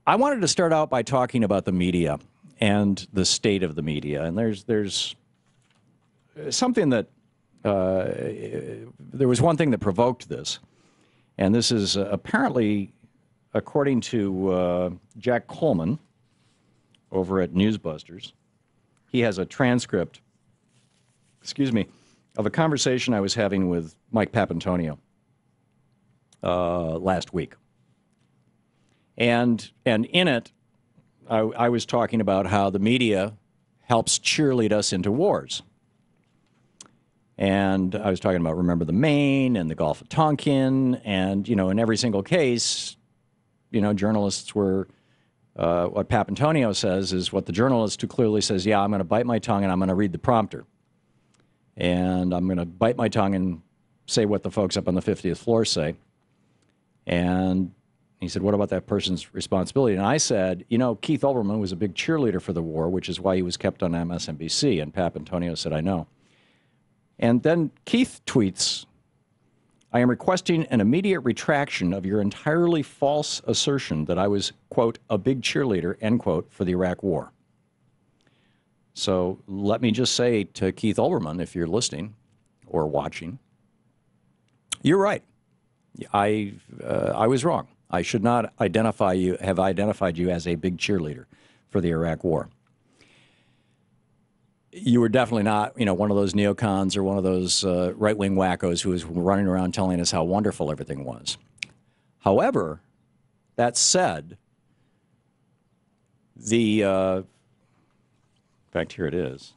I wanted to start out by talking about the media and the state of the media. And there's something that, there was one thing that provoked this. And this is apparently, according to Jack Coleman over at Newsbusters, he has a transcript, excuse me, of a conversation I was having with Mike Papantonio last week. And in it, I was talking about how the media helps cheerlead us into wars. And I was talking about Remember the Maine and the Gulf of Tonkin, and, you know, in every single case, you know, journalists were, what Papantonio says is what the journalist who clearly says, yeah, I'm going to bite my tongue and I'm going to read the prompter. And I'm going to bite my tongue and say what the folks up on the 50th floor say. And he said, what about that person's responsibility? And I said, you know, Keith Oldermann was a big cheerleader for the war, which is why he was kept on MSNBC. And Papantonio said, I know. And then Keith tweets, I am requesting an immediate retraction of your entirely false assertion that I was, quote, a big cheerleader, end quote, for the Iraq War. So let me just say to Keith Olbermann, if you're listening or watching, you're right. I was wrong. I should not have identified you as a big cheerleader for the Iraq War. You were definitely not, you know, one of those neocons or one of those right-wing wackos who was running around telling us how wonderful everything was. However, that said, in fact, here it is.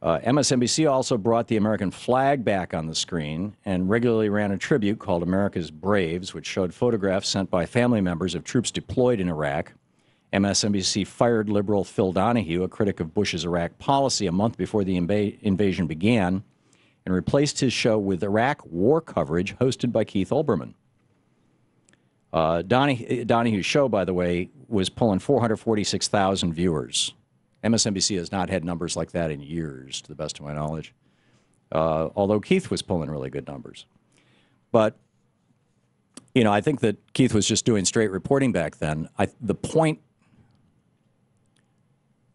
MSNBC also brought the American flag back on the screen and regularly ran a tribute called America's Braves, which showed photographs sent by family members of troops deployed in Iraq. MSNBC fired liberal Phil Donahue, a critic of Bush's Iraq policy, a month before the invasion began, and replaced his show with Iraq war coverage hosted by Keith Oldermann. Donahue's show, by the way, was pulling 446,000 viewers. MSNBC has not had numbers like that in years, to the best of my knowledge, although Keith was pulling really good numbers. But, you know, I think that Keith was just doing straight reporting back then. The point,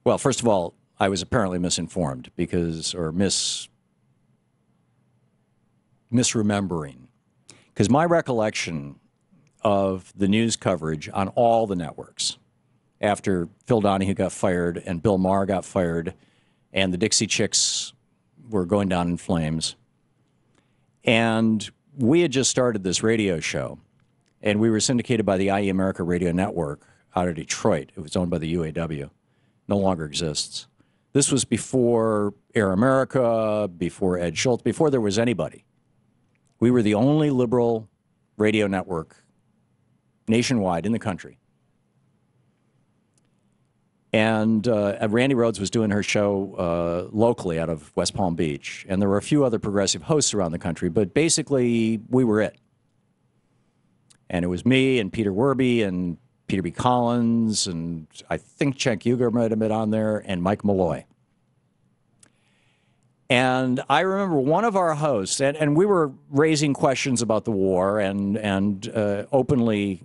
well, first of all, I was apparently misinformed because, or misremembering, because my recollection of the news coverage on all the networks after Phil Donahue got fired and Bill Maher got fired and the Dixie Chicks were going down in flames. And we had just started this radio show, and we were syndicated by the IE America Radio Network out of Detroit. It was owned by the UAW. No longer exists. This was before Air America, before Ed Schultz, before there was anybody. We were the only liberal radio network nationwide in the country. And Randy Rhodes was doing her show locally out of West Palm Beach. And there were a few other progressive hosts around the country, but basically we were it. And it was me and Peter Werby and Peter B. Collins, and I think Cenk Uygur might have been on there, and Mike Malloy. And I remember one of our hosts, and we were raising questions about the war, and openly,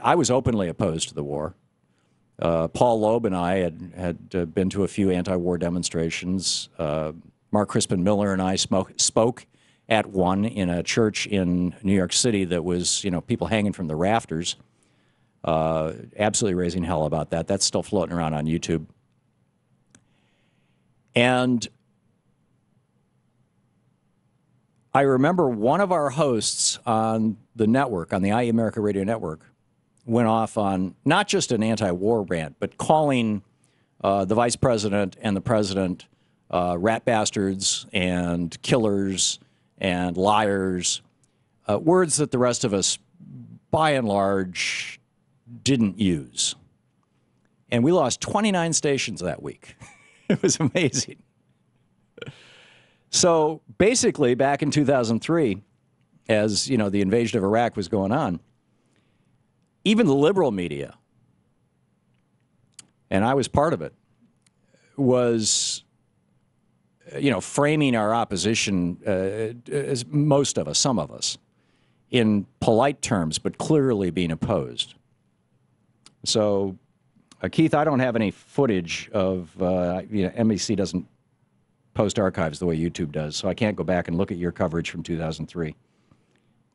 I was openly opposed to the war. Paul Loeb and I had been to a few anti-war demonstrations. Mark Crispin Miller and I spoke at one in a church in New York City that was, you know, people hanging from the rafters, absolutely raising hell about that. That's still floating around on YouTube. And I remember one of our hosts on the network, on the IE America Radio Network, went off on not just an anti-war rant, but calling the vice president and the president rat bastards and killers and liars, words that the rest of us, by and large, didn't use. And we lost 29 stations that week. It was amazing. So basically, back in 2003, as you know, the invasion of Iraq was going on, even the liberal media, and I was part of it, was, you know, framing our opposition, as most of us, some of us, in polite terms, but clearly being opposed. So, Keith, I don't have any footage of, NBC doesn't post archives the way YouTube does, so I can't go back and look at your coverage from 2003.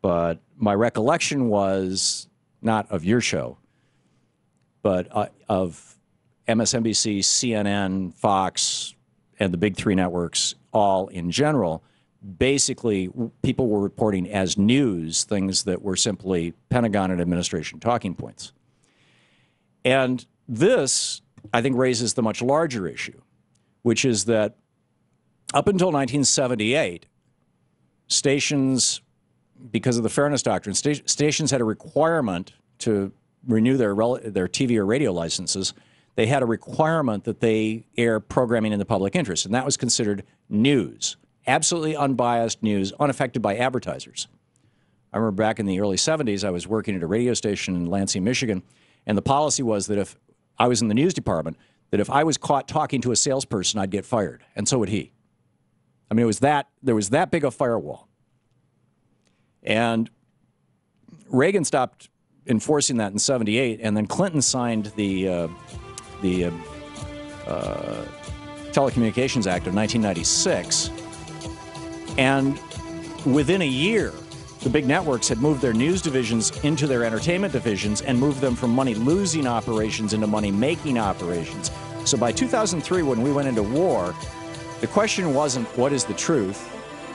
But my recollection was not of your show, but of MSNBC, CNN, Fox, and the big three networks all in general. Basically, people were reporting as news things that were simply Pentagon and administration talking points. And this, I think, raises the much larger issue, which is that up until 1978, stations, because of the fairness doctrine, stations had a requirement to renew their TV or radio licenses. They had a requirement that they air programming in the public interest, and that was considered news, absolutely unbiased news, unaffected by advertisers. I remember back in the early 70s, I was working at a radio station in Lansing, Michigan, and the policy was that if I was in the news department, that if I was caught talking to a salesperson, I'd get fired, and so would he. I mean, there was that big a firewall. And Reagan stopped enforcing that in 78, and then Clinton signed the Telecommunications Act of 1996. And within a year, the big networks had moved their news divisions into their entertainment divisions and moved them from money-losing operations into money-making operations. So by 2003, when we went into war, the question wasn't what is the truth,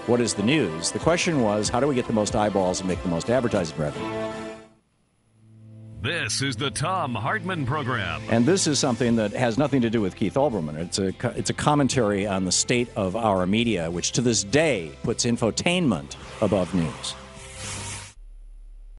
what is the news? The question was, how do we get the most eyeballs and make the most advertising revenue? This is the Thom Hartmann Program. And this is something that has nothing to do with Keith Oldermann. It's a commentary on the state of our media, which to this day puts infotainment above news.